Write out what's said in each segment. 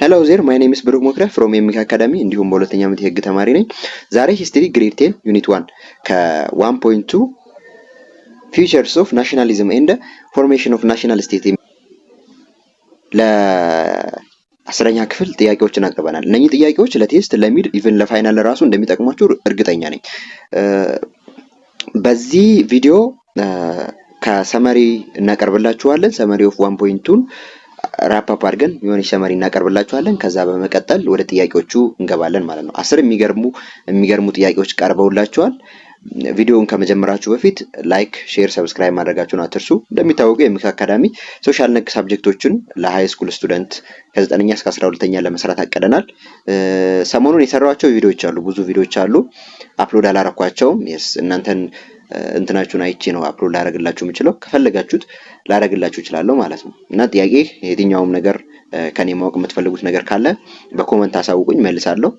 ሄሎ ዜር ማይ ኔም ኢዝ ብሩክ ሞክረ ፍሮም ኤምኬ አካዳሚ እንዲሁም በሁለተኛ ዓመት የህግ ተማሪ ነኝ። ዛሬ ሂስትሪ ግሬድ 10 ዩኒት 1 ከ1.2 ፊውቸርስ ኦፍ ናሽናሊዝም ኤንድ ፎርሜሽን ኦፍ ናሽናል ስቴት ለ10ኛ ክፍል ጥያቄዎችን አቅርበናል። እነኚህ ጥያቄዎች ለቴስት ለሚድ ኢቭን ለፋይናል ራሱ እንደሚጠቅሟችሁ እርግጠኛ ነኝ። በዚህ ቪዲዮ ከሰመሪ እናቀርብላችኋለን። ሰመሪ ኦፍ 1.2 ራፕ አድርገን የሆነ ሰመሪ እናቀርብላችኋለን። ከዛ በመቀጠል ወደ ጥያቄዎቹ እንገባለን ማለት ነው። 10 የሚገርሙ ጥያቄዎች ቀርበውላችኋል። ቪዲዮውን ከመጀመራችሁ በፊት ላይክ፣ ሼር፣ ሰብስክራይብ ማድረጋችሁን አትርሱ። እንደሚታወቀው የኤምኬ አካዳሚ ሶሻል ነክ ሳብጀክቶችን ለሃይ ስኩል ስቱደንት ከ9ኛ እስከ 12ኛ ለመስራት አቀደናል። ሰሞኑን የሰራኋቸው ቪዲዮዎች አሉ፣ ብዙ ቪዲዮዎች አሉ። አፕሎድ አላረኳቸውም። እናንተን እንትናችሁን አይቼ ነው አፕሎድ ላደርግላችሁ የምችለው። ከፈለጋችሁት ላደርግላችሁ እችላለሁ ማለት ነው። እና ጥያቄ የትኛውም ነገር ከኔ ማወቅ የምትፈልጉት ነገር ካለ በኮመንት አሳውቁኝ፣ መልሳለሁ።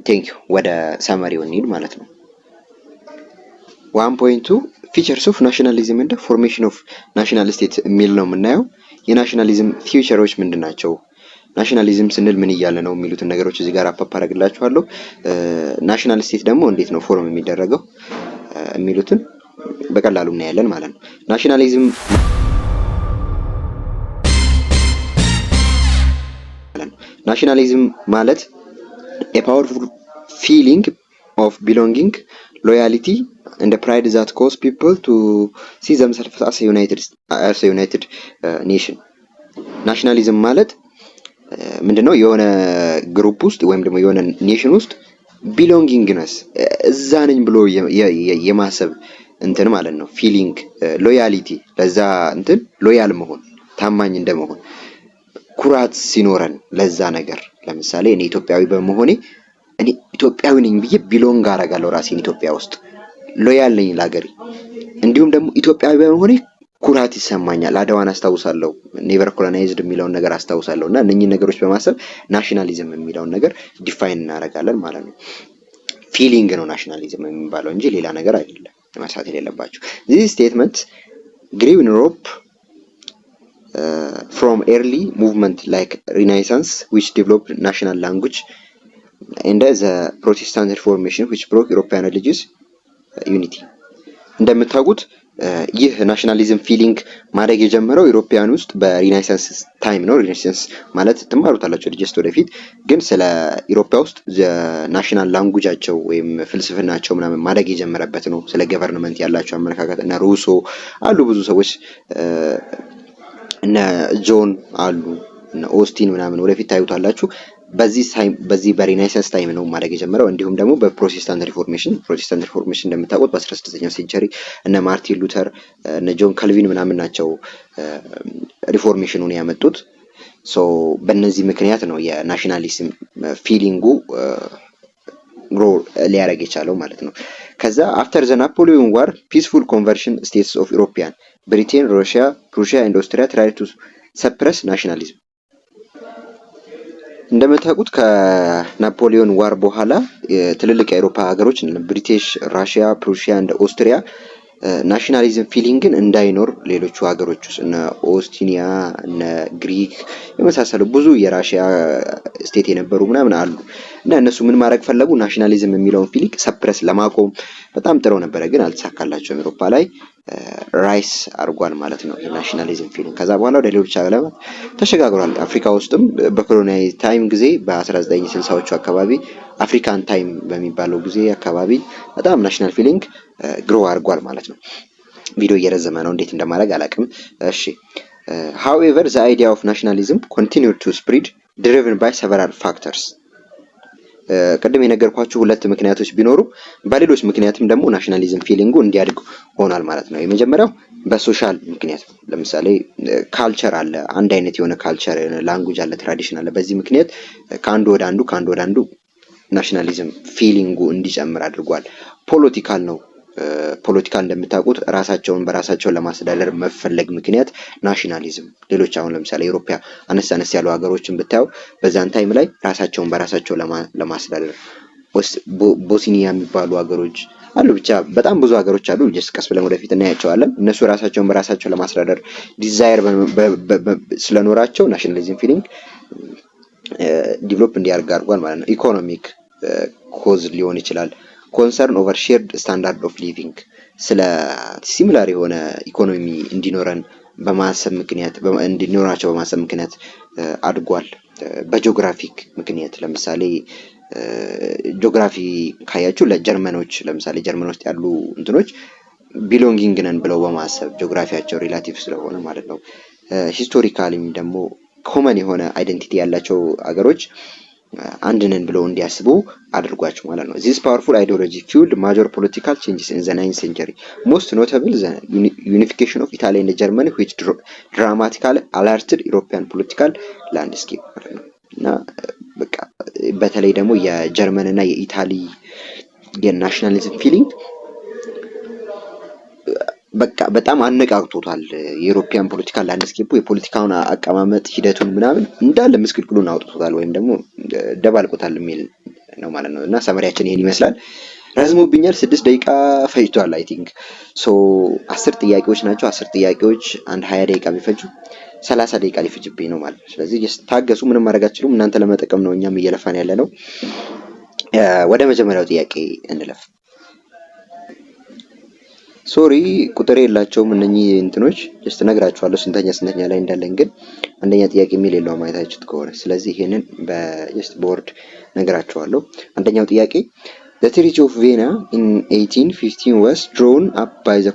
ቴንክ ዩ። ወደ ሰመሪው እንሂድ ማለት ነው። 1.2 ፊቸርስ ኦፍ ናሽናሊዝም ኤንድ ፎርሜሽን ኦፍ ናሽናል ስቴት የሚል ነው የምናየው። የናሽናሊዝም ፊቸሮች ምንድን ናቸው? ናሽናሊዝም ስንል ምን እያለ ነው የሚሉትን ነገሮች እዚህ ጋር አፓፕ አደርግላችኋለሁ። ናሽናል ስቴት ደግሞ እንዴት ነው ፎርም የሚደረገው የሚሉትን በቀላሉ እናያለን ማለት ነው። ናሽናሊዝም ማለት a powerful feeling of belonging, loyalty and pride that cause people to see themselves as a united nation. ናሽናሊዝም ማለት ምንድነው? የሆነ ግሩፕ ውስጥ ወይም ደግሞ የሆነ ኔሽን ውስጥ ቢሎንጊንግነስ እዛ ነኝ ብሎ የማሰብ እንትን ማለት ነው። ፊሊንግ፣ ሎያሊቲ፣ ለዛ እንትን ሎያል መሆን፣ ታማኝ እንደመሆን፣ ኩራት ሲኖረን ለዛ ነገር። ለምሳሌ እኔ ኢትዮጵያዊ በመሆኔ እኔ ኢትዮጵያዊ ነኝ ብዬ ቢሎንግ አደርጋለሁ ራሴን ኢትዮጵያ ውስጥ፣ ሎያል ነኝ ለሀገሬ። እንዲሁም ደግሞ ኢትዮጵያዊ በመሆኔ ኩራት ይሰማኛል። አድዋን አስታውሳለሁ፣ ኔቨር ኮሎናይዝድ የሚለውን ነገር አስታውሳለሁ። እና እነኚህ ነገሮች በማሰብ ናሽናሊዝም የሚለውን ነገር ዲፋይን እናደርጋለን ማለት ነው። ፊሊንግ ነው ናሽናሊዝም የሚባለው እንጂ ሌላ ነገር አይደለም። መርሳት የሌለባችሁ this statement grew in Europe from early movement like Renaissance which developed national language and the Protestant Reformation which broke European religious unity. እንደምታውቁት ይህ ናሽናሊዝም ፊሊንግ ማድረግ የጀመረው ኢሮፒያን ውስጥ በሪናይሳንስ ታይም ነው። ሪናይሳንስ ማለት ትማሩታላችሁ ጀስት ወደፊት። ግን ስለ ኢሮፒያ ውስጥ ናሽናል ላንጉጃቸው ወይም ፍልስፍናቸው ምናምን ማድረግ የጀመረበት ነው። ስለ ገቨርንመንት ያላቸው አመለካከት እና ሩሶ አሉ፣ ብዙ ሰዎች እነ ጆን አሉ፣ እነ ኦስቲን ምናምን ወደፊት ታዩታላችሁ። በዚህ በሪናይሳንስ ታይም ነው ማድረግ የጀመረው። እንዲሁም ደግሞ በፕሮቴስታንት ሪፎርሜሽን እንደምታውቁት በ16ኛው ሴንቸሪ እነ ማርቲን ሉተር እነ ጆን ካልቪን ምናምን ናቸው ሪፎርሜሽኑን ያመጡት። ሶ በእነዚህ ምክንያት ነው የናሽናሊዝም ፊሊንጉ ግሮ ሊያደርግ የቻለው ማለት ነው። ከዛ አፍተር ዘ ናፖሊዮን ዋር ፒስፉል ኮንቨርሽን ስቴትስ ኦፍ ኢሮፒያን ብሪቴን፣ ሩሲያ ኤንድ ኦስትሪያ ትራይድ ቱ ሰፕረስ ናሽናሊዝም። እንደምታውቁት ከናፖሊዮን ዋር በኋላ ትልልቅ የአውሮፓ ሀገሮች ብሪቲሽ፣ ራሽያ፣ ፕሩሺያ እንደ ኦስትሪያ ናሽናሊዝም ፊሊንግን እንዳይኖር ሌሎቹ ሀገሮች ውስጥ እነ ኦስቲኒያ እነ ግሪክ የመሳሰሉ ብዙ የራሽያ ስቴት የነበሩ ምናምን አሉ። እና እነሱ ምን ማድረግ ፈለጉ? ናሽናሊዝም የሚለውን ፊሊንግ ሰፕረስ ለማቆም በጣም ጥረው ነበረ፣ ግን አልተሳካላቸውም። አውሮፓ ላይ ራይስ አድርጓል ማለት ነው የናሽናሊዝም ፊሊንግ። ከዛ በኋላ ወደ ሌሎች ዓለማት ተሸጋግሯል። አፍሪካ ውስጥም በኮሎኒያል ታይም ጊዜ በ1960ዎቹ አካባቢ አፍሪካን ታይም በሚባለው ጊዜ አካባቢ በጣም ናሽናል ፊሊንግ ግሮ አድርጓል ማለት ነው። ቪዲዮ እየረዘመ ነው፣ እንዴት እንደማድረግ አላውቅም። እሺ however the idea of nationalism continued to spread driven by several factors. ቀደም የነገርኳችሁ ሁለት ምክንያቶች ቢኖሩ በሌሎች ምክንያትም ደግሞ ናሽናሊዝም ፊሊንጉ እንዲያድግ ሆኗል ማለት ነው። የመጀመሪያው በሶሻል ምክንያት፣ ለምሳሌ ካልቸር አለ፣ አንድ አይነት የሆነ ካልቸር ላንጉጅ አለ፣ ትራዲሽን አለ። በዚህ ምክንያት ከአንዱ ወደ አንዱ ናሽናሊዝም ፊሊንጉ እንዲጨምር አድርጓል። ፖለቲካል ነው። ፖለቲካል እንደምታውቁት ራሳቸውን በራሳቸው ለማስተዳደር መፈለግ ምክንያት ናሽናሊዝም። ሌሎች አሁን ለምሳሌ ኢሮፒያ አነስ ያሉ ሀገሮችን ብታዩ በዛን ታይም ላይ ራሳቸውን በራሳቸው ለማስተዳደር ቦስኒያ የሚባሉ ሀገሮች አሉ። ብቻ በጣም ብዙ ሀገሮች አሉ። ቀስ ብለን ወደፊት እናያቸዋለን። እነሱ ራሳቸውን በራሳቸው ለማስተዳደር ዲዛይር ስለኖራቸው ናሽናሊዝም ፊሊንግ ዲቨሎፕ እንዲያደርግ አድርጓል ማለት ነው። ኢኮኖሚክ ኮዝ ሊሆን ይችላል። ኮንሰርን ኦቨር ሼርድ ስታንዳርድ ኦፍ ሊቪንግ ስለ ሲሚላር የሆነ ኢኮኖሚ እንዲኖረን በማሰብ ምክንያት እንዲኖራቸው በማሰብ ምክንያት አድጓል። በጂኦግራፊክ ምክንያት ለምሳሌ ጂኦግራፊ ካያችሁ ለጀርመኖች ለምሳሌ ጀርመን ውስጥ ያሉ እንትኖች ቢሎንጊንግ ነን ብለው በማሰብ ጂኦግራፊያቸው ሪላቲቭ ስለሆነ ማለት ነው። ሂስቶሪካሊም ደግሞ ኮመን የሆነ አይደንቲቲ ያላቸው አገሮች አንድ ነን ብለው እንዲያስቡ አድርጓቸው ማለት ነው። ዚስ ፓወርፉል አይዲዮሎጂ ፊውልድ ማጆር ፖለቲካል ቼንጅስ ኢን ዘ 9th century ሞስት ኖታብል ዘ ዩኒፊኬሽን ኦፍ ኢታሊ ኤንድ ጀርመኒ ዊች ድራማቲካሊ አለርትድ ዩሮፒያን ፖለቲካል ላንድስኬፕ ማለት ነው። እና በቃ በተለይ ደግሞ የጀርመን እና የኢታሊ የናሽናሊዝም ፊሊንግ በቃ በጣም አነቃቅቶታል። የዩሮፒያን ፖለቲካል ላንድስኬፑ የፖለቲካውን አቀማመጥ ሂደቱን ምናምን እንዳለ ምስቅልቅሉን አውጥቶታል ወይም ደግሞ ደባልቆታል የሚል ነው ማለት ነው። እና ሰመሪያችን ይሄን ይመስላል። ረዝሞብኛል፣ 6 ደቂቃ ፈጅቷል። አይ ቲንክ ሶ 10 ጥያቄዎች ናቸው። 10 ጥያቄዎች አንድ 20 ደቂቃ ቢፈጁ 30 ደቂቃ ሊፈጅብኝ ነው ማለት ነው። ስለዚህ ታገሱ፣ ምንም ማድረግ አትችሉም። እናንተ ለመጠቀም ነው እኛም እየለፋን ያለ ነው። ወደ መጀመሪያው ጥያቄ እንለፍ። ሶሪ ቁጥር የላቸውም እነኚህ እንትኖች ጀስት ነግራችኋለሁ ስንተኛ ላይ እንዳለን፣ ግን አንደኛ ጥያቄ የሚል የለውም ማየታችሁት ከሆነ። ስለዚህ ይሄንን በጀስት ቦርድ ነግራችኋለሁ። አንደኛው ጥያቄ The Treaty of Vienna in 1815 was drawn up by the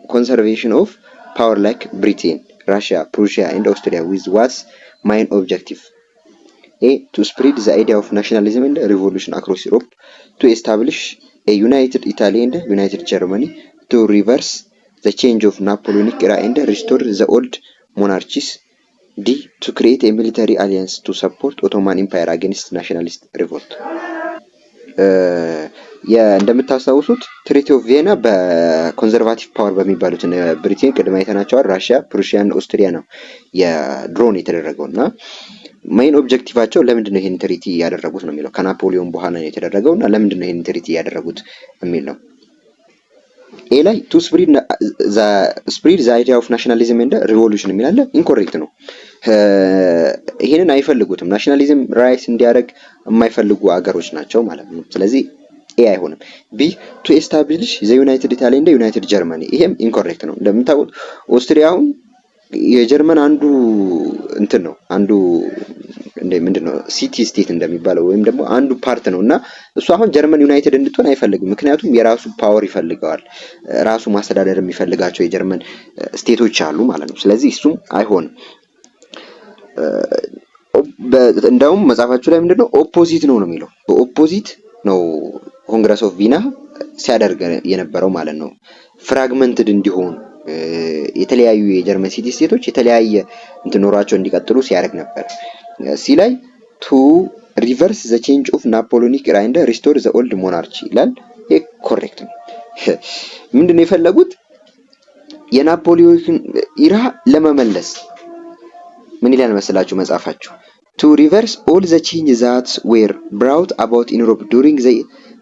conservation of power like Britain, Russia, Prussia and Austria with what's main objective? A. To spread the idea of nationalism and revolution across Europe, to establish a united Italy and united Germany, to reverse the change of Napoleonic era and restore the old monarchies. D. To create a military alliance to support Ottoman Empire against nationalist revolt. እንደምታስታውሱት ትሪቲ ኦፍ ቪየና በኮንዘርቫቲቭ ፓወር በሚባሉት ብሪቴን ቅድማ አይተናቸዋል። ራሽያ፣ ፕሩሺያ እና ኦስትሪያ ነው የድሮን የተደረገው እና ሜይን ኦብጀክቲቫቸው ለምንድን ነው ይሄን ትሪቲ ያደረጉት ነው የሚለው። ከናፖሊዮን በኋላ ነው የተደረገው እና ለምንድን ነው ይሄን ትሪቲ ያደረጉት የሚል ነው። ኤ ላይ ቱ ስፕሪድ ዘ አይዲያ ኦፍ ናሽናሊዝም ኤንድ ሪቮሉሽን የሚል አለ። ኢንኮሬክት ነው። ይሄንን አይፈልጉትም። ናሽናሊዝም ራይስ እንዲያደርግ የማይፈልጉ አገሮች ናቸው ማለት ነው። ስለዚህ ኤ አይሆንም። ቢ ቱ ኤስታብሊሽ ዘ ዩናይትድ ኢታሊ ኤንድ ዩናይትድ ጀርመኒ፣ ይሄም ኢንኮሬክት ነው። እንደምታውቁት ኦስትሪያውን የጀርመን አንዱ እንትን ነው፣ አንዱ ምንድነው ሲቲ ስቴት እንደሚባለው ወይም ደግሞ አንዱ ፓርት ነው እና እሱ አሁን ጀርመን ዩናይትድ እንድትሆን አይፈልግም። ምክንያቱም የራሱ ፓወር ይፈልገዋል፣ ራሱ ማስተዳደር የሚፈልጋቸው የጀርመን ስቴቶች አሉ ማለት ነው። ስለዚህ እሱም አይሆንም። እንደውም መጽሐፋችሁ ላይ ምንድነው ኦፖዚት ነው የሚለው። ኦፖዚት ነው ኮንግረስ ኦፍ ቪና ሲያደርግ የነበረው ማለት ነው። ፍራግመንትድ እንዲሆኑ የተለያዩ የጀርመን ሲቲ ስቴቶች የተለያየ ኖሯቸው እንዲቀጥሉ ሲያደርግ ነበር። ሲ ላይ ቱ ሪቨርስ ዘ ቼንጅ ኦፍ ናፖሊዮኒክ ኢራ ኤንድ ሪስቶር ዘ ኦልድ ሞናርቺ ይላል። ይሄ ኮሬክት ነው። ምንድነው የፈለጉት? የናፖሊዮን ኢራ ለመመለስ ምን ይላል መሰላችሁ መጽሐፋችሁ? ቱ ሪቨርስ ኦል ዘ ቼንጅ ዛት ዌር ብራውት አባውት ኢን ዩሮፕ ዱሪንግ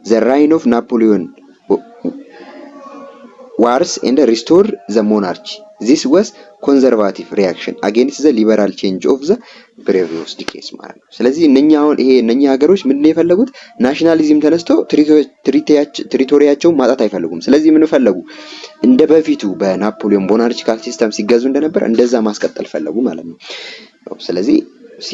ዘ ራይን ኦፍ ናፖሊዮን ዋርስ ኤንድ ሪስቶር ዘ ሞናርቺ ዚስ ዋዝ ኮንዘርቫቲቭ ሪያክሽን አጌንስት ዘ ሊበራል ቼንጅ ኦፍ ዘ ፕሪቪየስ ዲኬስ ማለት ነው። ስለዚህ እነኛ ሀገሮች ምንድነው የፈለጉት? ናሽናሊዝም ተነስተው ትሪቶሪያቸውን ማጣት አይፈልጉም። ስለዚህ ምን ፈለጉ? እንደ በፊቱ በናፖሊዮን ሞናርቺካል ሲስተም ሲገዙ እንደነበር እንደዛ ማስቀጠል ፈለጉ ማለት ነው። ስለዚህ ሲ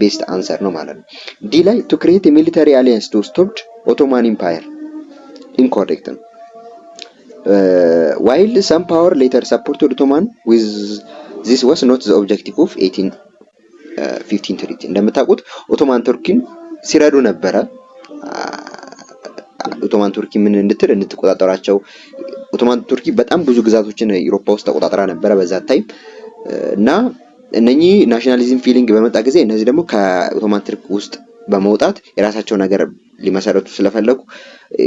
ቤስት አንሰር ነው ማለት ነው። ዲ ላይ ቱ ክሬት ሚሊታሪ አሊያንስ ቱ ስቶፕ ኦቶማን ኢምፓየር ኢንኮሬክት ነው። while some power later supported Ottoman with this was not the objective of 1815 treaty። እንደምታውቁት ኦቶማን ቱርኪን ሲረዱ ነበረ። ኦቶማን ቱርኪ ምን እንድትቆጣጠራቸው ኦቶማን ቱርኪ በጣም ብዙ ግዛቶችን ዩሮፓ ውስጥ ተቆጣጥራ ነበረ በዛ ታይም እና እነኚህ ናሽናሊዝም ፊሊንግ በመጣ ጊዜ እነዚህ ደግሞ ከኦቶማን ቱርክ ውስጥ በመውጣት የራሳቸው ነገር ሊመሰረቱ ስለፈለጉ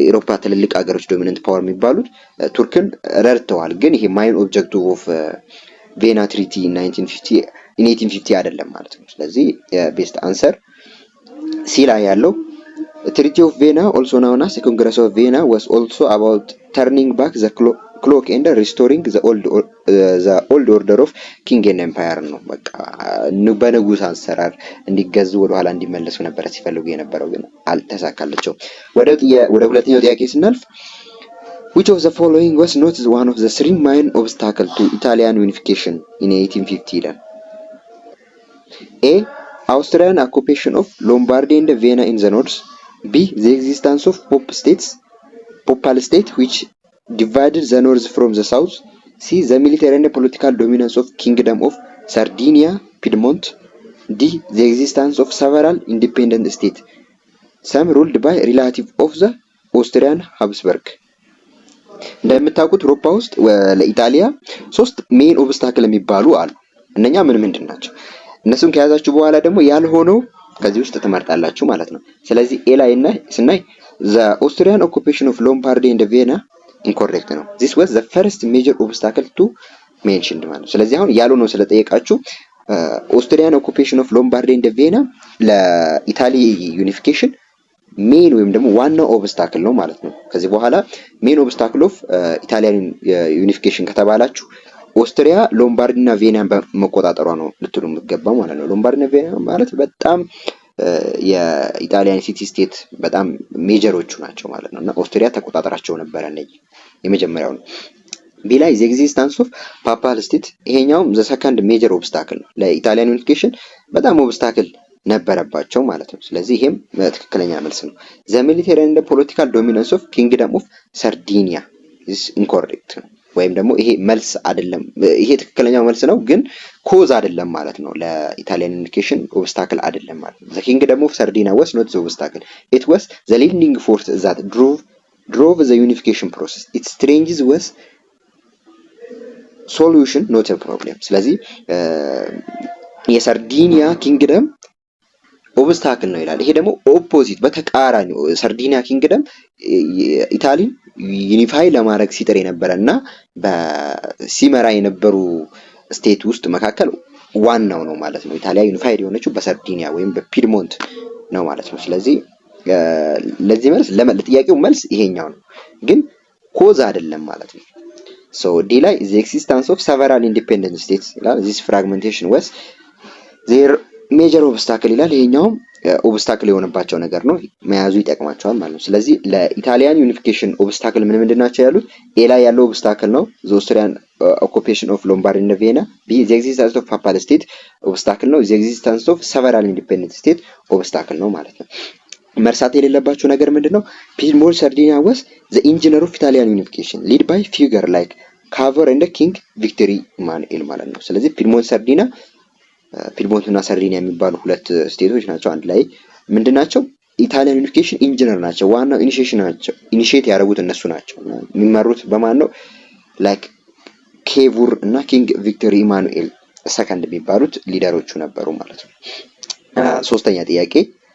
ዩሮፓ ትልልቅ ሀገሮች ዶሚናንት ፓወር የሚባሉት ቱርክን ረድተዋል። ግን ይሄ ማይን ኦብጀክቲቭ ኦፍ ቪየና ትሪቲ 1850 አይደለም ማለት ነው። ስለዚህ ቤስት አንሰር ሲ ላይ ያለው ትሪቲ ኦፍ ቪየና also known as the Congress of Vienna was also about turning back the ክሎክ ኤንድ ሪስቶሪንግ ዘ ኦልድ ኦርደር ኦፍ ኪንግ ኤንድ ኤምፓየር ነው። በቃ በንጉስ አሰራር እንዲገዙ ወደኋላ እንዲመለሱ ነበረ ሲፈልጉ የነበረው፣ ግን አልተሳካላቸውም። ወደ ሁለተኛው ጥያቄ ስናልፍ which of the following was not one of the three main obstacles to Italian unification in 1850 ይላል። A. Austrian occupation of Lombardy and Vienna in the north. B. The existence of Papal state which divided the north from the south. C. The military and political dominance of Kingdom of Sardinia, Piedmont. D. The existence of several independent states, some ruled by relatives of the Austrian Habsburg. እንደምታውቁት አውሮፓ ውስጥ ለኢጣሊያ ሶስት ሜን ኦብስታክል የሚባሉ አሉ። እነኛ ምንድን ናቸው? እነሱን ከያዛችሁ በኋላ ደግሞ ያልሆነው ከዚህ ውስጥ ትመርጣላችሁ ማለት ነው። ስለዚህ ኤ ላይ ስናይ the Austrian occupation of Lombardy and Vienna incorrect ነው። this was the first major obstacle to mentioned ማለት ነው። ስለዚህ አሁን ያልሆነው ስለጠየቃችሁ ኦስትሪያን ኦኩፔሽን ኦፍ ሎምባርዲ ኤንድ ቪየና ለኢታሊ ዩኒፊኬሽን ሜን ወይም ደግሞ ዋናው ኦብስታክል ነው ማለት ነው። ከዚህ በኋላ ሜን ኦብስታክል ኦፍ ኢታሊያን ዩኒፊኬሽን ከተባላችሁ ኦስትሪያ ሎምባርዲ እና ቪየናን መቆጣጠሯ ነው ልትሉ የምትገባው ማለት ነው። ሎምባርዲ እና ቪየና ማለት በጣም የኢጣሊያን ሲቲ ስቴት በጣም ሜጀሮቹ ናቸው ማለት ነው እና ኦስትሪያ ተቆጣጠራቸው ነበር። እነዚህ የመጀመሪያው ነው። ቢ ላይ ዘ ኤግዚስተንስ ኦፍ ፓፓል ስቴት፣ ይሄኛውም ዘ ሰከንድ ሜጀር ኦብስታክል ነው። ለኢጣሊያን ዩኒፊኬሽን በጣም ኦብስታክል ነበረባቸው ማለት ነው። ስለዚህ ይሄም ትክክለኛ መልስ ነው። ዘ ሚሊተሪ ኤንድ ፖለቲካል ዶሚናንስ ኦፍ ኪንግደም ኦፍ ሰርዲኒያ ኢዝ ኢንኮሬክት ነው። ወይም ደግሞ ይሄ መልስ አይደለም፣ ይሄ ትክክለኛው መልስ ነው ግን ኮዝ አይደለም ማለት ነው። ለኢታሊያን ዩኒፊኬሽን ኦብስታክል አይደለም ማለት ነው። ዘ ኪንግደም ኦፍ ሰርዲኒያ ዋስ ኖት ዘ ኦብስታክል ኢት ዋስ ዘ ሊዲንግ ፎርስ ዛት ድሮቭ ዘ ዩኒፊኬሽን ፕሮሰስ ኢትስ ስትሬንጅስ ዋስ ሶሉሽን ኖት ኤ ፕሮብሌም። ስለዚህ የሰርዲኒያ ኪንግደም ኦብስታክል ነው ይላል። ይሄ ደግሞ ኦፖዚት በተቃራኒው ሰርዲኒያ ኪንግደም ኢታሊን ዩኒፋይ ለማድረግ ሲጥር የነበረ እና በሲመራ የነበሩ ስቴት ውስጥ መካከል ዋናው ነው ማለት ነው። ኢታሊያ ዩኒፋይድ የሆነችው በሰርዲኒያ ወይም በፒድሞንት ነው ማለት ነው። ስለዚህ ለዚህ መልስ ለጥያቄው መልስ ይሄኛው ነው ግን ኮዝ አይደለም ማለት ነው። ሶ ዲ ላይ the existence of several independent states ይላል። this fragmentation was their major obstacle ይላል። ይሄኛውም ኦብስታክል የሆነባቸው ነገር ነው፣ መያዙ ይጠቅማቸዋል ማለት ነው። ስለዚህ ለኢታሊያን ዩኒፊኬሽን ኦብስታክል ምንድን ናቸው ያሉት? ኤ ላይ ያለው ኦብስታክል ነው the Austrian occupation of Lombardy and Vienna። ቢ the existence of papal state ኦብስታክል ነው። the existence of several independent state ኦብስታክል ነው ማለት ነው። መርሳት የሌለባቸው ነገር ምንድነው? ፒድሞንት ሰርዲኒያ was the engineer of Italian unification led by figure like Cavour and King Victor Emmanuel ማለት ነው። ስለዚህ ፒድሞንት እና ሰርዲኒያ የሚባሉ ሁለት ስቴቶች ናቸው። አንድ ላይ ምንድናቸው? ኢታሊያን ዩኒፊኬሽን ኢንጂነር ናቸው። ዋናው ኢኒሺዬት ያደረጉት እነሱ ናቸው። የሚመሩት በማን ነው? ላይክ ኬቡር እና ኪንግ ቪክቶር ኢማኑኤል ሰከንድ የሚባሉት ሊደሮቹ ነበሩ ማለት ነው። ሶስተኛ ጥያቄ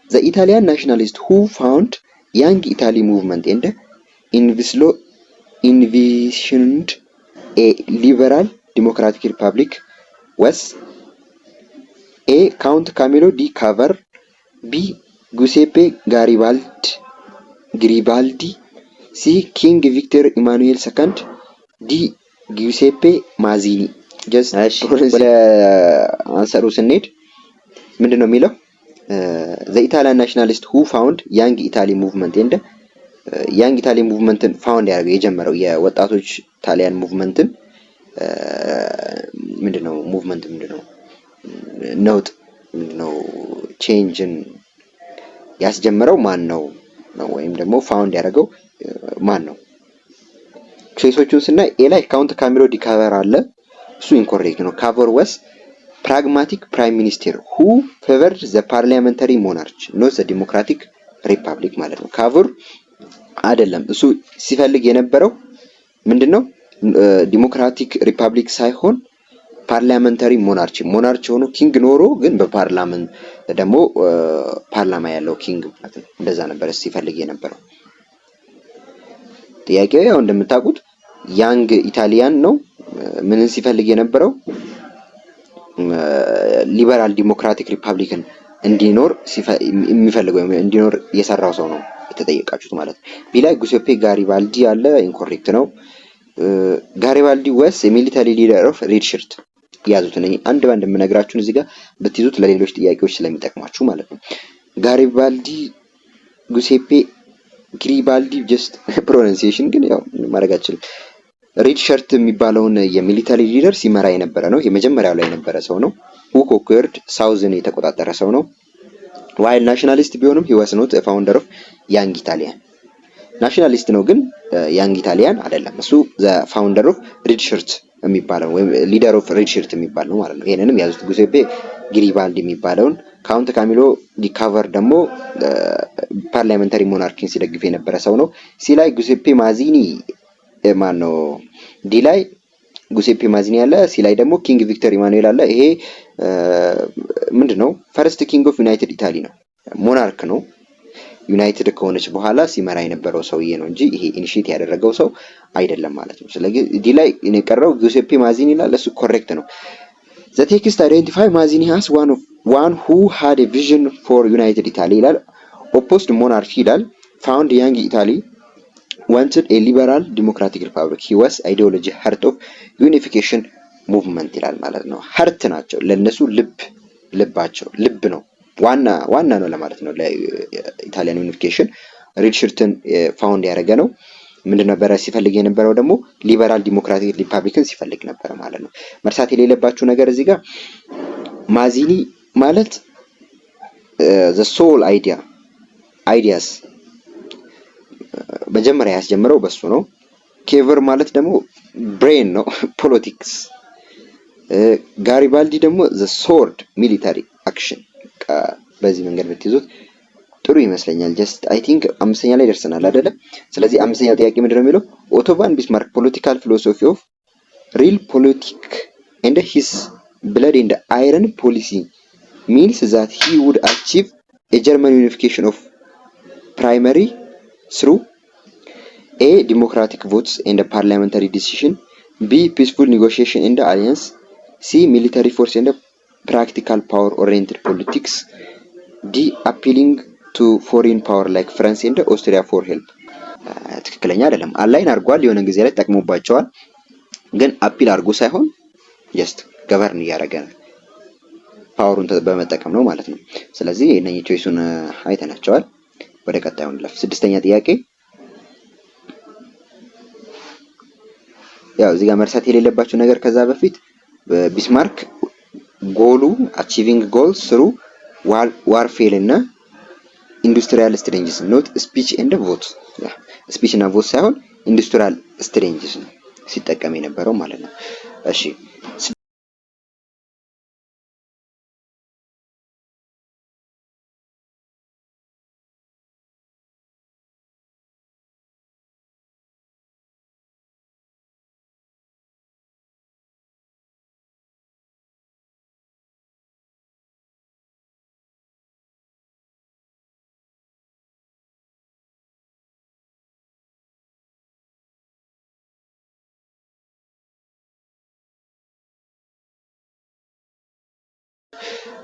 the Italian nationalist who found young Italy movement and envisioned a liberal democratic republic was A. Count Camillo di Cavour, B. Giuseppe Garibaldi, C. King Victor Emmanuel II, D. Giuseppe Mazzini። ወደ አንሰሩ ስንሄድ ምንድነው የሚለው? the Italian nationalist who found young Italy movement and young Italy movement found ያደረገው የጀመረው የወጣቶች ጣሊያን ሙቭመንትን ምንድነው ነውጥ ምንድነው ቼንጅን ያስጀመረው ማን ነው ወይም ደግሞ ፋውንድ ያደረገው ማን ነው? ቾይሶቹን ስናይ ኤ ላይ ካውንት ካሚሎ ዲ ካቨር አለ፣ እሱ ኢንኮሬክት ነው። ካቨር was pragmatic prime minister who favored the parliamentary monarchy not the democratic republic ማለት ነው። ካቨር አይደለም፣ እሱ ሲፈልግ የነበረው ምንድነው ዲሞክራቲክ ሪፐብሊክ ሳይሆን ፓርላሜንታሪ ሞናርቺ ሆኖ ኪንግ ኖሮ ግን በፓርላመንት ደግሞ ፓርላማ ያለው ኪንግ ማለት ነው። እንደዛ ነበር ሲፈልግ የነበረው። ጥያቄው ያው እንደምታውቁት ያንግ ኢታሊያን ነው። ምንን ሲፈልግ የነበረው? ሊበራል ዲሞክራቲክ ሪፐብሊክን እንዲኖር የሚፈልገው እንዲኖር የሰራው ሰው ነው የተጠየቃችሁት ማለት ነው። ቢላይ ጉሴፔ ጋሪባልዲ አለ፣ ኢንኮሬክት ነው። ጋሪባልዲ ወስ የሚሊታሪ ሊደር ኦፍ ሬድ ሸርት ያዙት። እኔ አንድ ባንድ የምነግራችሁን እዚህ ጋር ብትይዙት ለሌሎች ጥያቄዎች ስለሚጠቅማችሁ ማለት ነው። ጋሪባልዲ ጉሴፔ ግሪባልዲ ጀስት ፕሮናንሲዬሽን ግን ያው ማድረግ አልችልም። ሬድ ሸርት የሚባለውን የሚሊታሪ ሊደር ሲመራ የነበረ ነው። የመጀመሪያው ላይ የነበረ ሰው ነው። who conquered ሳውዝን የተቆጣጠረ ሰው ነው። ዋይል ናሽናሊስት ቢሆንም he was not a founder of ያንግ ኢታሊያን። ናሽናሊስት ነው ግን ያንግ ኢታሊያን አይደለም። እሱ ዘ ፋውንደር ኦፍ ሬድ ሸርት የሚባለው ወይም ሊደር ኦፍ ሬድ ሸርት የሚባል ነው ማለት ነው። ይሄንንም ያዙት። ጉሴፔ ግሪባልዲ የሚባለውን ካውንት ካሚሎ ዲ ካቨር ደግሞ ፓርላሜንታሪ ሞናርኪን ሲደግፍ የነበረ ሰው ነው። ሲ ላይ ጉሴፔ ማዚኒ ማን ነው? ዲ ላይ ጉሴፔ ማዚኒ አለ። ሲ ላይ ደግሞ ኪንግ ቪክተር ኢማኑኤል አለ። ይሄ ምንድነው? ፈርስት ኪንግ ኦፍ ዩናይትድ ኢታሊ ነው። ሞናርክ ነው። ዩናይትድ ከሆነች በኋላ ሲመራ የነበረው ሰውዬ ነው እንጂ ይሄ ኢኒሺየት ያደረገው ሰው አይደለም ማለት ነው። ስለዚህ ዲ ላይ የቀረው ጉሴፔ ማዚኒ ይላል። እሱ ኮሬክት ነው። ዘ ቴክስት አይደንቲፋይ ማዚኒ ሃስ ዋን who had a vision for united Italy ይላል። ኦፖዝድ ሞናርኪ ይላል። ፋውንድ ያንግ ኢታሊ wanted a liberal democratic republic. he was ideology heart of unification movement ይላል ማለት ነው። ሀርት ናቸው ለነሱ ልባቸው ልብ ነው ዋና ነው ለማለት ነው። ለኢታሊያን ዩኒፊኬሽን ሬድ ሸርትን ፋውንድ ያደረገ ነው። ምንድነው ነበር ሲፈልግ የነበረው? ደግሞ ሊበራል ዲሞክራቲክ ሪፐብሊክን ሲፈልግ ነበር ማለት ነው። መርሳት የሌለባችሁ ነገር እዚህ ጋር ማዚኒ ማለት the soul ideas መጀመሪያ ያስጀምረው በሱ ነው። ኬቨር ማለት ደግሞ ብሬን ነው ፖለቲክስ። ጋሪባልዲ ደግሞ the sword military action። በዚህ መንገድ ብትይዙት ጥሩ ይመስለኛል። ጀስት አይ ቲንክ አምስተኛ ላይ ደርሰናል አይደለ? ስለዚህ አምስተኛው ጥያቄ ምንድነው የሚለው? ኦቶ ቫን ቢስማርክ ፖለቲካል ፊሎሶፊ ኦፍ ሪል ፖለቲክ and his blood and iron policy means that he would achieve a German unification of primary through A. democratic votes and a parliamentary decision, B. peaceful negotiation and alliance, C. military force and practical power oriented politics, D. appealing to foreign power like France and Austria for help። ትክክለኛ አይደለም። አላይን አርጓል የሆነ ጊዜ ላይ ተጠቅሞባቸዋል፣ ግን አፒል አርጎ ሳይሆን ጀስት ገቨርን እያደረገ ፓወሩን በመጠቀም ነው ማለት ነው። ስለዚህ እነኚህ ቾይሱን አይተናቸዋል። ወደ ቀጣዩ እንለፍ። ስድስተኛ ጥያቄ ያው እዚህ ጋር መርሳት የሌለባችሁ ነገር ከዛ በፊት ቢስማርክ ጎሉ አቺቪንግ ጎልስ ስሩ ዋርፌል እና ኢንዱስትሪያል ስትሬንጅስ ኖት ስፒች ኤንድ ቮት። ስፒች እና ቮት ሳይሆን ኢንዱስትሪያል ስትሬንጅስ ነው ሲጠቀም የነበረው ማለት ነው። እሺ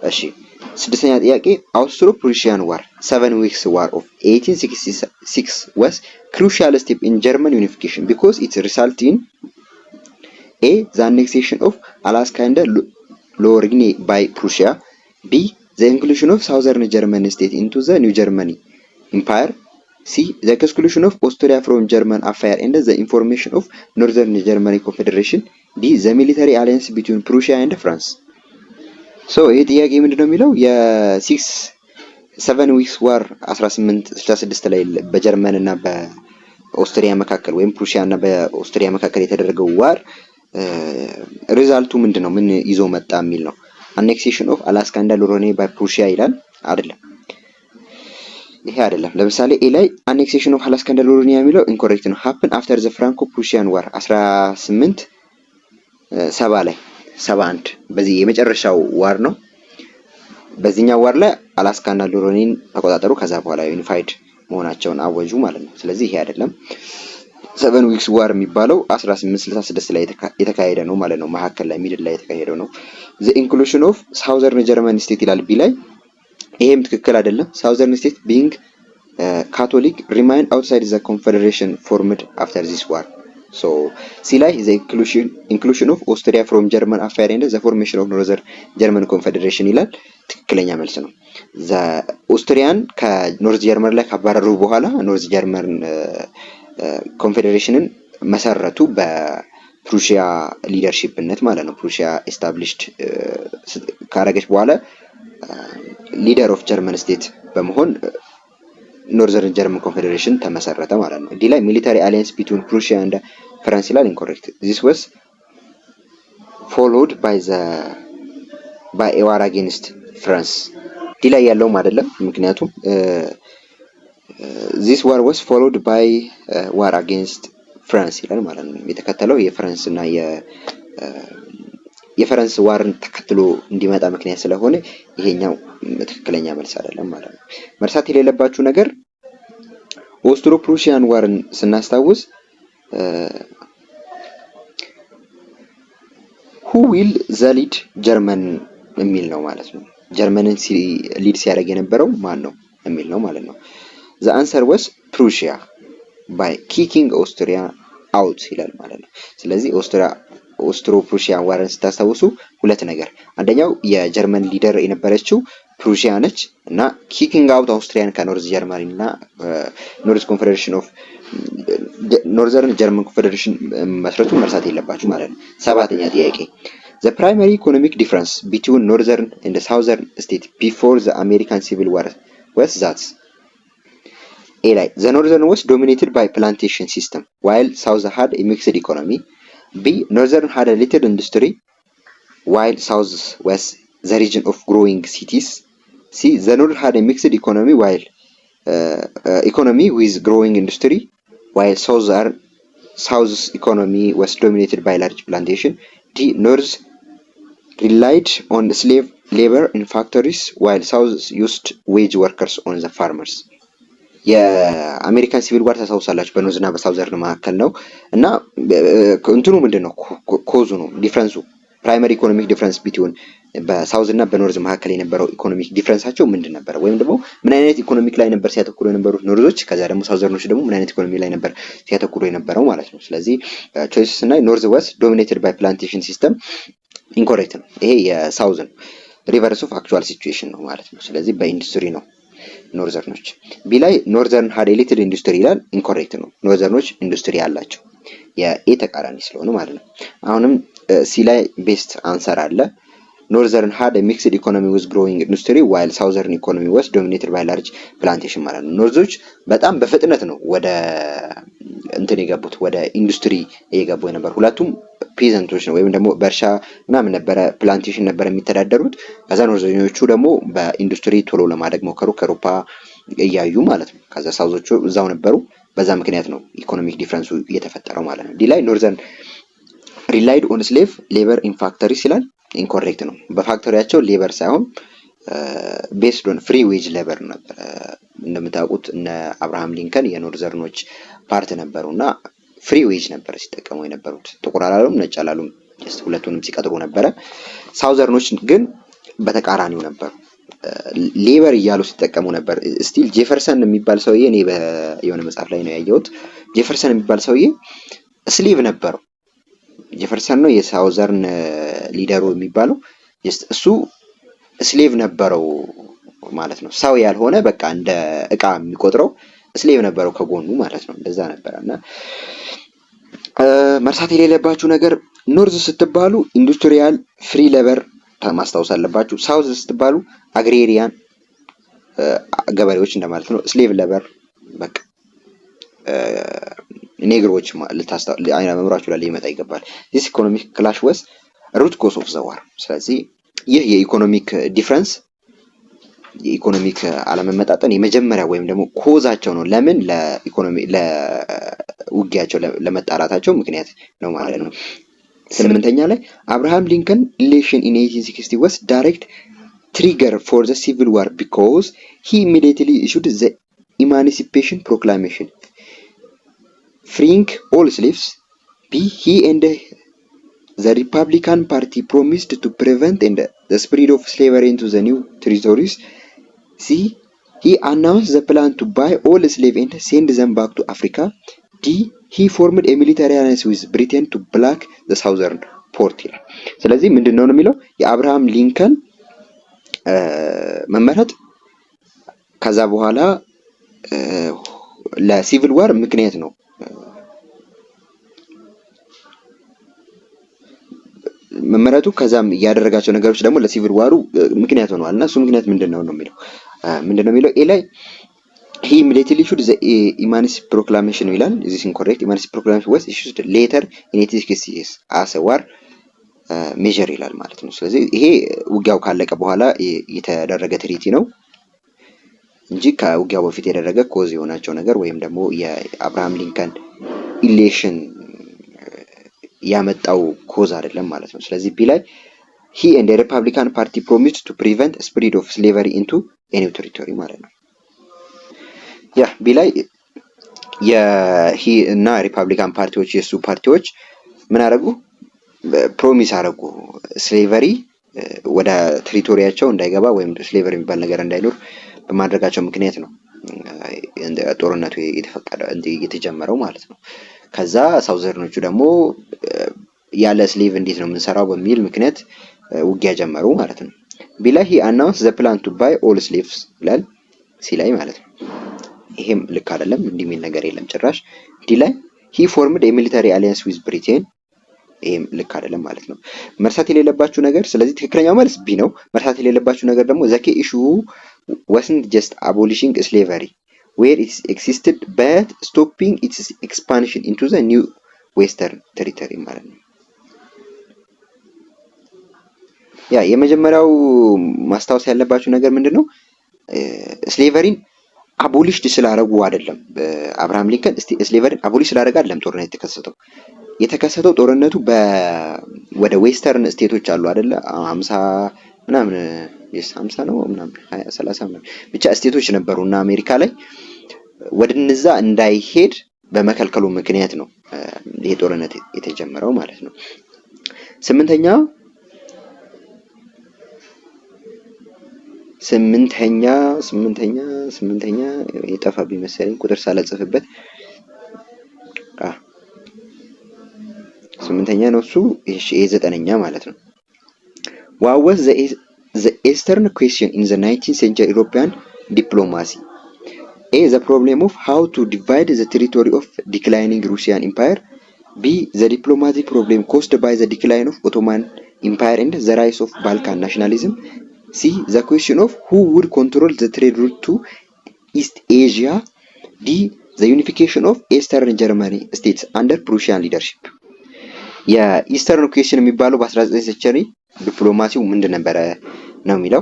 እሺ ስድስተኛ ጥያቄ አውስትሮ ፕሩሺያን ዋር 7 weeks war of 1866 was crucial step in German unification because it resulted in A. the annexation of Alaska and Lorraine by Prussia, B. the inclusion of southern German state into the New Germany Empire, C. the exclusion of Austria from German affair and the information of Northern Germany Confederation, D. the military alliance between Prussia and France። ሶ ይሄ ጥያቄ ምንድነው የሚለው የ7 weeks war 1866 ላይ በጀርመን እና በኦስትሪያ መካከል ወይም ፕሩሺያ እና በኦስትሪያ መካከል የተደረገው ዋር ሪዛልቱ ምንድነው? ምን ይዞ መጣ የሚል ነው። አኔክሴሽን ኦፍ አላስካ እና ሎሬኔ ባይ ፕሩሺያ ይላል አይደለም? ይሄ አይደለም። ለምሳሌ ኤ ላይ አኔክሴሽን ኦፍ አላስካ እና ሎሬኔ የሚለው ኢንኮሬክት ነው። ሃፕን አፍተር ዘ ፍራንኮ ፕሩሺያን ዋር 1870 ላይ 71 በዚህ የመጨረሻው ዋር ነው። በዚህኛው ዋር ላይ አላስካ እና ሎሬኔን ተቆጣጠሩ። ከዛ በኋላ ዩኒፋይድ መሆናቸውን አወጁ ማለት ነው። ስለዚህ ይሄ አይደለም። 7 weeks war የሚባለው 1866 ላይ የተካሄደ ነው ማለት ነው። መሀከል ላይ ሚድል ላይ የተካሄደው ነው። the inclusion of southern German state ይላል ቢ ላይ። ይሄም ትክክል አይደለም። southern state being Catholic remain outside the confederation formed after this war ሶ ሲ ላይ ዘ ኢንክሉሽን ኦፍ ኦስትሪያ ፍሮም ጀርመን አፋየር ኤንድ ዘ ፎርሜሽን ኦፍ ኖርዘርን ጀርመን ኮንፌዴሬሽን ይላል። ትክክለኛ መልስ ነው። ኦስትሪያን ከኖርዝ ጀርመን ላይ ካባረሩ በኋላ ኖርዝ ጀርመን ኮንፌዴሬሽንን መሰረቱ በፕሩሺያ ሊደርሺፕነት ማለት ነው። ፕሩሺያ ኤስታብሊሽድ ካረገች በኋላ ሊደር ኦፍ ጀርመን ስቴት በመሆን ኖርዘርን ጀርመን ኮንፌዴሬሽን ተመሰረተ ማለት ነው። ዲ ላይ ሚሊታሪ አሊያንስ ቢትዊን ፕሩሺያ እንደ ፍራንስ ይላል። ኢንኮሬክት ዚስ ዋዝ ፎሎድ ባይ ኤ ዋር አጌንስት ፍራንስ። ዲ ላይ ያለውም አይደለም፣ ምክንያቱም ዚስ ዋር ዋዝ ፎሎድ ባይ ዋር አጌንስት ፍራንስ ይላል ማለት ነው። የተከተለው የፍራንስ እና የፈረንስ ዋርን ተከትሎ እንዲመጣ ምክንያት ስለሆነ ይሄኛው ትክክለኛ መልስ አይደለም ማለት ነው። መርሳት የሌለባችሁ ነገር ኦስትሮ ፕሩሺያን ዋርን ስናስታውስ who will the lead ጀርመን የሚል ነው ማለት ነው። ጀርመንን ሊድ ሲያደርግ የነበረው ማን ነው የሚል ነው ማለት ነው። the answer was Prussia by kicking Austria out ይላል ማለት ነው። ስለዚህ ኦስትሮ ፕሩሺያን ዋርን ስታስታውሱ ሁለት ነገር፣ አንደኛው የጀርመን ሊደር የነበረችው ፕሩሺያ ነች እና ኪኪንግ አውት አውስትሪያን ከኖርዝ ጀርመኒ እና ኖርዝ ኮንፌዴሬሽን ኦፍ ኖርዘርን ጀርመን ኮንፌዴሬሽን መስረቱ መርሳት የለባችሁ ማለት ነው። ሰባተኛ ጥያቄ the primary economic difference between northern and the southern state before the American Civil War was that A ላይ the northern was dominated by plantation system while south had a mixed economy. B northern had a little industry while south was the region of growing cities. C the north had a mixed economy while economy with growing industry while south's economy was dominated by large plantation. D north relied on slave labor in factories while south used wage workers on the farmers. የአሜሪካን ሲቪል ዋር ታስታውሳላችሁ በኖርዝ እና በሳውዘርን መካከል ነው እና እንትኑ ምንድነው ኮዙ ነው ዲፍረንሱ ፕራይመሪ ኢኮኖሚክ ዲፍረንስ ቢትዊን በሳውዝ እና በኖርዝ መካከል የነበረው ኢኮኖሚክ ዲፍረንሳቸው ምንድን ነበር? ወይም ደግሞ ምን አይነት ኢኮኖሚክ ላይ ነበር ሲያተኩሩ የነበሩት ኖርዞች፣ ከዛ ደግሞ ሳውዘርኖች ደግሞ ምን አይነት ኢኮኖሚ ላይ ነበር ሲያተኩሩ የነበረው ማለት ነው። ስለዚህ ቾይስስ እና ኖርዝ ዋስ ዶሚኔትድ ባይ ፕላንቴሽን ሲስተም ኢንኮሬክት ነው። ይሄ የሳውዝ ነው፣ ሪቨርስ ኦፍ አክቹዋል ሲቹዌሽን ነው ማለት ነው። ስለዚህ በኢንዱስትሪ ነው ኖርዘርኖች። ቢ ላይ ኖርዘርን ሃድ ኤ ሊትል ኢንዱስትሪ ይላል። ኢንኮሬክት ነው። ኖርዘርኖች ኢንዱስትሪ ያላቸው የኤ ተቃራኒ ስለሆነ ማለት ነው። አሁንም ሲ ላይ ቤስት አንሰር አለ። ኖርዘርን ሃድ ኤ ሚክስድ ኢኮኖሚ ዊዝ ግሮዊንግ ኢንዱስትሪ ዋይል ሳውዘርን ኢኮኖሚ ዋስ ዶሚኔትድ ባይ ላርጅ ፕላንቴሽን ማለት ነው። ኖርዞች በጣም በፍጥነት ነው ወደ እንትን የገቡት ወደ ኢንዱስትሪ እየገቡ የነበር። ሁለቱም ፔዘንቶች ነው ወይም ደግሞ በእርሻ ምናምን ነበረ ፕላንቴሽን ነበር የሚተዳደሩት። ከዛ ኖርዘኞቹ ደግሞ በኢንዱስትሪ ቶሎ ለማደግ ሞከሩ ከአውሮፓ እያዩ ማለት ነው። ከዛ ሳውዞቹ እዛው ነበሩ። በዛ ምክንያት ነው ኢኮኖሚክ ዲፍረንሱ እየተፈጠረው ማለት ነው። ዲ ላይ ኖርዘርን ሪላይድ ኦን ስሌቭ ሌበር ኢን ፋክተሪስ ይላል። ኢንኮሬክት ነው። በፋክተሪያቸው ሌበር ሳይሆን ቤስድ ኦን ፍሪ ዌጅ ሌበር ነበር። እንደምታውቁት እነ አብርሃም ሊንከን የኖርዘርኖች ፓርት ነበሩና ፍሪ ዌጅ ነበር ሲጠቀሙ የነበሩት። ጥቁር አላሉም ነጭ አላሉም፣ ሁለቱንም ሲቀጥሩ ነበረ። ሳውዘርኖች ግን በተቃራኒው ነበሩ፣ ሌበር እያሉ ሲጠቀሙ ነበር። ስቲል ጄፈርሰን የሚባል ሰውዬ እኔ የሆነ መጽሐፍ ላይ ነው ያየሁት። ጄፈርሰን የሚባል ሰውዬ ስሊቭ ነበረው። ጄፈርሰን ነው የሳውዘርን ሊደሩ የሚባለው። እሱ ስሌቭ ነበረው ማለት ነው። ሰው ያልሆነ በቃ እንደ እቃ የሚቆጥረው ስሌቭ ነበረው ከጎኑ ማለት ነው። እንደዛ ነበርና መርሳት የሌለባችሁ ነገር ኖርዝ ስትባሉ ኢንዱስትሪያል ፍሪ ሌበር ማስታወስ አለባችሁ። ሳውዝ ስትባሉ አግሬሪያን ገበሬዎች እንደማለት ነው። ስሌቭ ሌበር በቃ ኔግሮች አይና መምራችሁ ላይ ሊመጣ ይገባል። this economic clash was root cause of the war። ስለዚህ ይህ የኢኮኖሚክ ዲፍረንስ የኢኮኖሚክ አለመመጣጠን የመጀመሪያ ወይም ደግሞ ኮዛቸው ነው። ለምን ለኢኮኖሚ ለውጊያቸው ለመጣላታቸው ምክንያት ነው ማለት ነው። ስምንተኛ ላይ አብርሃም ሊንከን election in 1860 was direct trigger for the civil war because he immediately issued the emancipation proclamation freeing all slaves. B he and the Republican Party promised to prevent the spread of slavery into the new territories. C he announced the plan to buy all slaves and send them back to Africa. ዲ ሂ ፎርምድ ኤ ሚሊታሪ አላያንስ ዊዝ ብሪቴን ቱ ብላክ ዘ ሳውዘርን ፖርት ይላል። ስለዚህ ምንድን ነው የሚለው የአብርሃም ሊንከን መመረጥ ከዛ በኋላ ለሲቪል ዋር ምክንያት ነው መመረጡ። ከዛም ያደረጋቸው ነገሮች ደግሞ ለሲቪል ዋሩ ምክንያት ሆነዋል እና እሱ ምክንያት ምንድነው ነው የሚለው ኤ ላይ he immediately issued the Emancipation Proclamation ይላል። this is incorrect. Emancipation Proclamation was issued later in 1866 as a war measure ይላል ማለት ነው። ስለዚህ ይሄ ውጊያው ካለቀ በኋላ የተደረገ ትሪቲ ነው እንጂ ከውጊያው በፊት የተደረገ ኮዝ የሆናቸው ነገር ወይም ደግሞ የአብርሃም ሊንከን ኢሌክሽን ያመጣው ኮዝ አይደለም ማለት ነው። ስለዚህ ቢ ላይ he and the Republican Party promised to prevent spread of slavery into a new territory ማለት ነው። ያ ቢ ላይ የሂ እና ሪፐብሊካን ፓርቲዎች የሱ ፓርቲዎች ምን አደረጉ? ፕሮሚስ አደረጉ ስሌቨሪ ወደ ቴሪቶሪያቸው እንዳይገባ ወይም ስሌቨሪ የሚባል ነገር እንዳይኖር በማድረጋቸው ምክንያት ነው ጦርነቱ የተጀመረው ማለት ነው። ከዛ ሳውዘርኖቹ ደግሞ ያለ ስሌቭ እንዴት ነው የምንሰራው በሚል ምክንያት ውጊያ ጀመሩ ማለት ነው። ቢ ላይ he announced the plan to buy all slaves ይላል ሲ ላይ ማለት ነው። ይሄም ልክ አይደለም፣ እንዲህ የሚል ነገር የለም ጭራሽ። ዲ ላይ he formed a military alliance with Britain ይሄም ልክ አይደለም ማለት ነው። መርሳት የሌለባችሁ ነገር ስለዚህ ትክክለኛው መልስ ቢ ነው። መርሳት የሌለባችሁ ነገር ደግሞ the key issue wasn't just abolishing slavery where it existed but stopping its expansion into the new western territory ማለት ነው። ያ የመጀመሪያው ማስታወስ ያለባችሁ ነገር ምንድነው? ስሌቨሪን አቦሊሽድ ስላደረጉ አይደለም። አብርሃም ሊንከን ስሌቨሪን አቦሊሽ ስላደረገ አይደለም ጦርነት የተከሰተው ጦርነቱ ወደ ዌስተርን ስቴቶች አሉ አይደለ 50 ምናምን 50 ነው ምናምን 20 30 ምናምን ብቻ ስቴቶች ነበሩና አሜሪካ ላይ ወደነዛ እንዳይሄድ በመከልከሉ ምክንያት ነው ይሄ ጦርነት የተጀመረው ማለት ነው። ስምንተኛ የጠፋብኝ መሰለኝ ቁጥር ሳላጽፍበት ስምንተኛ ነው እሱ። እሺ የዘጠነኛ ማለት ነው። what was the Eastern question in the 19th century European diplomacy? A. the problem of how to divide the territory of declining Russian empire. B. the diplomatic problem caused by the decline of Ottoman empire and the rise of Balkan nationalism. C. the question of who would control the trade route to East Asia. D. the unification of Eastern Germany states under Prussian leadership. የኢስተርን ኩዌስችን የሚባለው በ19 ሴንቸሪ ዲፕሎማሲው ምንድን ነበረ ነው የሚለው።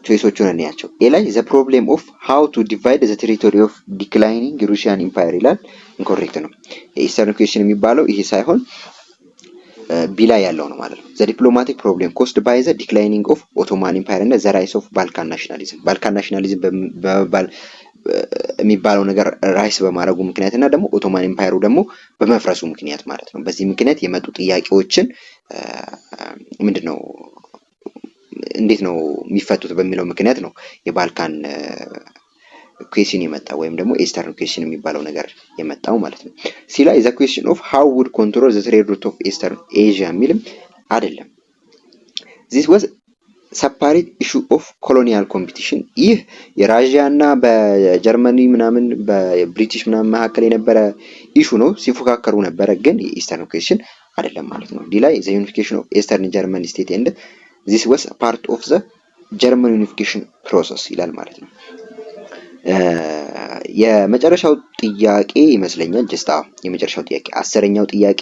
ቾይሶቹን እንያቸው። ኤ ላይ the problem of how to divide the territory of declining Russian empire ይላል። ኢንኮሬክት ነው። የኢስተርን ኩዌስችን የሚባለው ይሄ ሳይሆን ቢ ላይ ያለው ነው ማለት ነው። the diplomatic problem caused by the declining of Ottoman empire and the rise of Balkan nationalism ባልካን ናሽናሊዝም በመባል የሚባለው ነገር ራይስ በማድረጉ ምክንያት እና ደግሞ ኦቶማን ኤምፓየሩ ደግሞ በመፍረሱ ምክንያት ማለት ነው። በዚህ ምክንያት የመጡ ጥያቄዎችን ምንድነው እንዴት ነው የሚፈቱት በሚለው ምክንያት ነው የባልካን ኩዌስችን የመጣው ወይም ደግሞ ኢስተርን ኩዌስችን የሚባለው ነገር የመጣው ማለት ነው። ሲ ላይ the question of how would control the trade route of Eastern Asia የሚልም አይደለም። this was separate issue of colonial competition ይህ የራሺያ እና በጀርመኒ ምናምን በብሪቲሽ ምናምን መካከል የነበረ ኢሹ ነው፣ ሲፎካከሩ ነበረ፣ ግን የኢስተርን ኩዌስችን አይደለም ማለት ነው። ዲ ላይ the unification of Eastern German state and this was a part of the German unification process ይላል ማለት ነው። የመጨረሻው ጥያቄ ይመስለኛል የመጨረሻው ጥያቄ 10ኛው ጥያቄ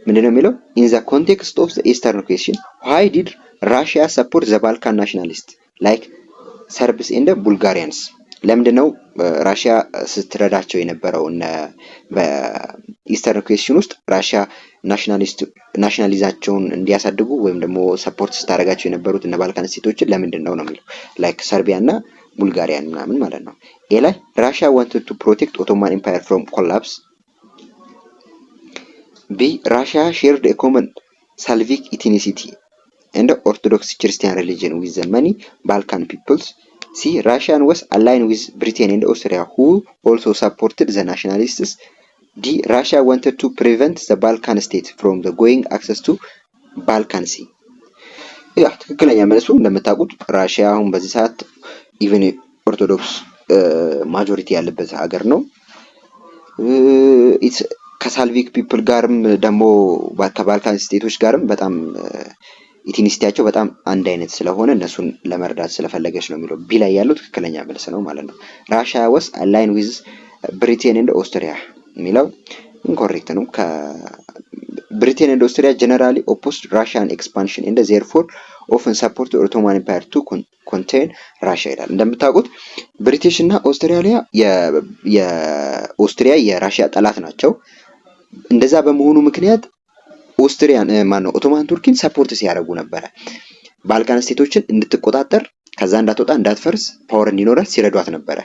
ምንድነው የሚለው in the context of the Eastern question why did Russia support the Balkan nationalists like Serbs and Bulgarians? ለምንድነው ራሽያ ስትረዳቸው የነበረው እና በኢስተርን ኩዌስችን ውስጥ ራሽያ ናሽናሊዛቸውን እንዲያሳድጉ ወይም ደግሞ ሰፖርት ስታደርጋቸው የነበሩት እና ባልካን ስቴቶችን ለምንድነው ነው የሚለው ላይክ ሰርቢያ እና ቡልጋሪያን ምናምን ማለት ነው። ኤ ላይ Russia wanted to protect Ottoman empire from collapse. B. Russia shared a common Slavic ethnicity and Orthodox Christian religion with the many Balkan peoples. ሲ ራሽያን ወስ አላይን ዊዝ ብሪቴን ኤንድ ኦስትሪያ ሁ ኦልሶ ሰፖርትድ ዘ ናሽናሊስትስ። ዲ ራሽያ ዋንትድ ቱ ፕሪቨንት ዘ ባልካን ስቴት ፍሮም ዘ ጎይንግ አክሰስ ቱ ባልካን ሲ። ያ ትክክለኛ መልሱ እንደምታውቁት ራሽያ አሁን በዚህ ሰዓት ኢቨን ኦርቶዶክስ ማጆሪቲ ያለበት ሀገር ነው። ከሳልቪክ ፒፕል ጋርም ደግሞ ከባልካን ስቴቶች ጋርም በጣም ኢትኒስቲያቸው በጣም አንድ አይነት ስለሆነ እነሱን ለመርዳት ስለፈለገች ነው የሚለው። ቢ ላይ ያለው ትክክለኛ መልስ ነው ማለት ነው። ራሽያ ወስ አላይን ዊዝ ብሪቴን ኤንድ ኦስትሪያ የሚለው ኢንኮሬክት ነው። ብሪቴን ኤንድ ኦስትሪያ ጀነራሊ ኦፖዝድ ራሽያን ኤክስፓንሽን ኤንድ ዜርፎር ኦፍን ሰፖርት ኦቶማን ኢምፓየር ቱ ኮንቴን ራሽያ ይላል። እንደምታውቁት ብሪቲሽ እና ኦስትራሊያ የኦስትሪያ የራሽያ ጠላት ናቸው። እንደዛ በመሆኑ ምክንያት ኦስትሪያን ኦቶማን ቱርኪን ሰፖርት ሲያደርጉ ነበረ። ባልካን ስቴቶችን እንድትቆጣጠር ከዛ እንዳትወጣ እንዳትፈርስ ፓወር እንዲኖራት ሲረዷት ነበረ።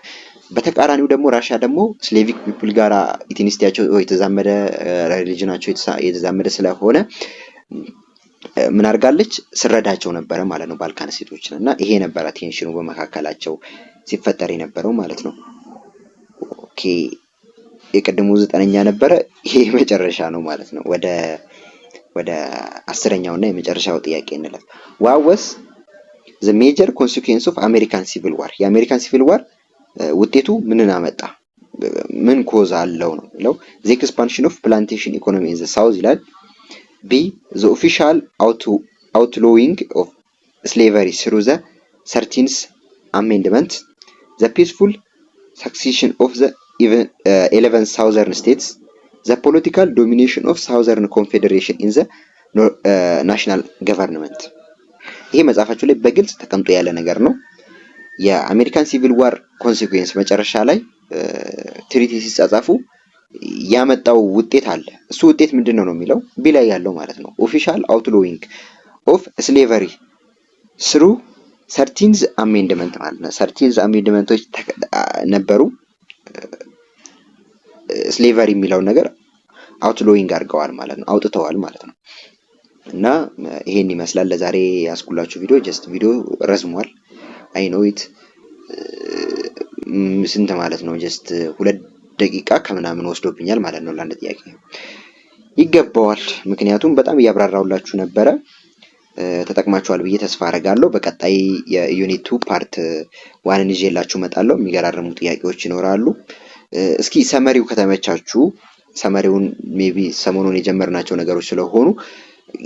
በተቃራኒው ደግሞ ራሽያ ደግሞ ስሌቪክ ፒፕል ጋር ኢትኒስቲያቸው የተዛመደ ሪሊጅናቸው የተዛመደ ስለሆነ ምን አድርጋለች? ስረዳቸው ነበረ ማለት ነው ባልካን ስቴቶችን። እና ይሄ ነበረ ቴንሽኑ በመካከላቸው ሲፈጠር የነበረው ማለት ነው። ኦኬ የቀድሞ 9ኛ ነበረ፣ ይሄ መጨረሻ ነው ማለት ነው። ወደ 10ኛው እና የመጨረሻው ጥያቄ እንለፍ። ዋት ዋዝ ዘ ሜጀር ኮንሲኩዌንስ ኦፍ አሜሪካን ሲቪል ዋር? የአሜሪካን ሲቪል ዋር ውጤቱ ምንን አመጣ? ምን ኮዝ አለው ነው የሚለው። ዘ ኤክስፓንሽን ኦፍ ፕላንቴሽን ኢኮኖሚ ኢን ዘ ሳውዝ ይላል። ቢ ዘ ኦፊሻል አውትሎዊንግ ኦፍ ስሌቨሪ ስሩ ዘ 13th አሜንድመንት። ዘ ፒስፉል ሰክሴሽን ኦፍ ዘ 11 ሳውዘርን ስቴትስ። ዘ ፖለቲካል ዶሚኔሽን ኦፍ ሳውዘርን ኮንፌዴሬሽን ኢን ዘ ናሽናል ገቨርንመንት። ይሄ መጽሐፋችሁ ላይ በግልጽ ተቀምጦ ያለ ነገር ነው። የአሜሪካን ሲቪል ዋር ኮንሲኩዌንስ መጨረሻ ላይ ትሪቲ ሲጻጻፉ ያመጣው ውጤት አለ። እሱ ውጤት ምንድነው ነው የሚለው ቢ ላይ ያለው ማለት ነው። ኦፊሻል አውትሎዊንግ ኦፍ ስሌቨሪ ስሩ 13th አሜንድመንት ማለት ነው። 13th አሜንድመንቶች ነበሩ። ስሌቨሪ የሚለው ነገር አውትሎዊንግ አድርገዋል ማለት ነው፣ አውጥተዋል ማለት ነው። እና ይሄን ይመስላል ለዛሬ ያስኩላችሁ ቪዲዮ። ጀስት ቪዲዮ ረዝሟል። አይ ኖ ኢት ስንት ማለት ነው? ጀስት 2 ደቂቃ ከምናምን ወስዶብኛል ማለት ነው ለአንድ ጥያቄ። ይገባዋል፣ ምክንያቱም በጣም እያብራራሁላችሁ ነበረ። ተጠቅማችኋል ብዬ ተስፋ አደርጋለሁ። በቀጣይ የዩኒት 2 ፓርት 1 ይዤላችሁ እመጣለሁ። የሚገራርሙ ጥያቄዎች ይኖራሉ። እስኪ ሰመሪው ከተመቻችሁ፣ ሰመሪውን ሜቢ ሰሞኑን የጀመርናቸው ነገሮች ስለሆኑ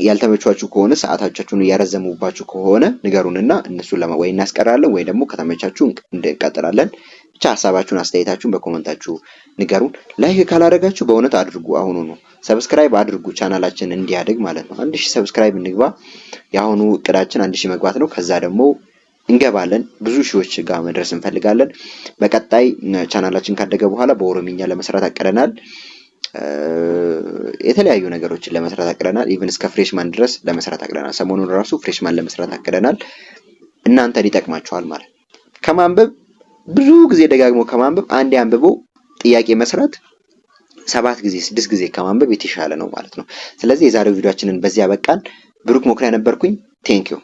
ያልተመቻችሁ ከሆነ ሰዓታችሁን እያረዘሙባችሁ ከሆነ ንገሩንና እነሱን ወይ እናስቀራለን ወይ ደግሞ ከተመቻችሁ እንቀጥላለን። ብቻ ሐሳባችሁን አስተያየታችሁን በኮሜንታችሁ ንገሩን። ላይክ ካላደረጋችሁ በእውነት አድርጉ። አሁኑ ነው ሰብስክራይብ አድርጉ፣ ቻናላችን እንዲያድግ ማለት ነው። 1000 ሰብስክራይብ እንግባ። የአሁኑ እቅዳችን 1000 መግባት ነው። ከዛ ደግሞ እንገባለን። ብዙ ሺዎች ጋር መድረስ እንፈልጋለን። በቀጣይ ቻናላችን ካደገ በኋላ በኦሮሚኛ ለመስራት አቅደናል። የተለያዩ ነገሮችን ለመስራት አቅደናል። ኢቭን እስከ ፍሬሽማን ድረስ ለመስራት አቅደናል። ሰሞኑን ራሱ ፍሬሽማን ለመስራት አቅደናል። እናንተን ይጠቅማችኋል ማለት ከማንበብ ብዙ ጊዜ ደጋግሞ ከማንበብ አንዴ አንብቦ ጥያቄ መስራት 7 ጊዜ 6 ጊዜ ከማንበብ የተሻለ ነው ማለት ነው። ስለዚህ የዛሬው ቪዲዮአችንን በዚህ ያበቃል። ብሩክ ሞክሪያ ነበርኩኝ። ቴንክ ዩ